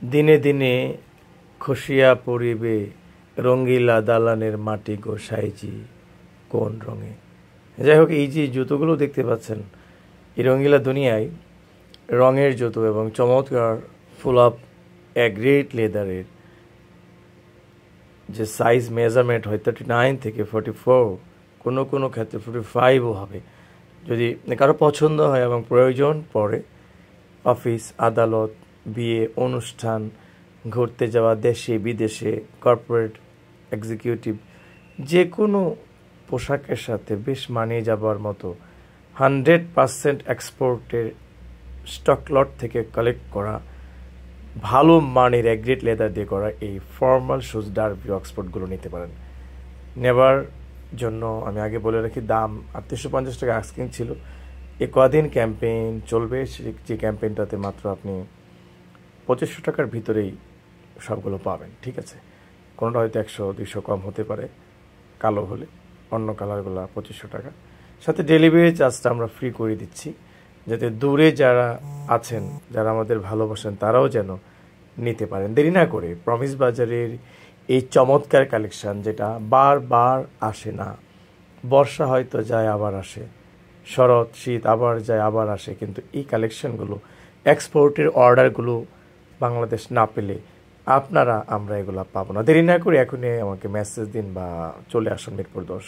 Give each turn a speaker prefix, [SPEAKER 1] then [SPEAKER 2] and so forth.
[SPEAKER 1] দিনে দিনে খসিয়া পড়িবে রঙ্গিলা দালানের মাটি গো সাইজি কোন রঙে। যাই হোক, এই যে জুতোগুলো দেখতে পাচ্ছেন, এই রঙ্গিলা দুনিয়ায় রঙের জুতো এবং চমৎকার ফুল আপ গ্রেট লেদারের যে সাইজ মেজারমেন্ট হয় 39 থেকে 44, কোনো কোনো ক্ষেত্রে 45ও হবে। যদি কারো পছন্দ হয় এবং প্রয়োজন পড়ে, অফিস, আদালত, বিয়ে, অনুষ্ঠান, ঘুরতে যাওয়া, দেশে বিদেশে, কর্পোরেট এক্সিকিউটিভ, যে কোনো পোশাকের সাথে বেশ মানিয়ে যাবার মতো 100% এক্সপোর্টের স্টক লট থেকে কালেক্ট করা ভালো মানের গ্রেড লেদার দিয়ে করা এই ফর্মাল শুজ ডার্বি অক্সফোর্ডগুলো নিতে পারেন। নেবার জন্য আমি আগে বলে রাখি, দাম 3850 টাকা আস্কিং ছিল। এ কদিন ক্যাম্পেইন চলবে, যে ক্যাম্পেইনটাতে মাত্র আপনি 2500 টাকার ভিতরেই সবগুলো পাবেন। ঠিক আছে, কোনোটা হয়তো 100-200 কম হতে পারে কালো হলে, অন্য কালারগুলো 2500 টাকা। সাথে ডেলিভারি চার্জটা আমরা ফ্রি করে দিচ্ছি, যাতে দূরে যারা আছেন, যারা আমাদের ভালোবাসেন, তারাও যেন নিতে পারেন। দেরি না করে প্রমিস বাজারের এই চমৎকার কালেকশান, যেটা বারবার আসে না, বর্ষা হয়তো যায় আবার আসে, শরৎ শীত আবার যায় আবার আসে, কিন্তু এই কালেকশানগুলো এক্সপোর্টের অর্ডারগুলো বাংলাদেশ না পেলে আমরা এগুলো পাবো না। দেরি না করে এখনই আমাকে মেসেজ দিন বা চলে আসুন মিরপুর 10।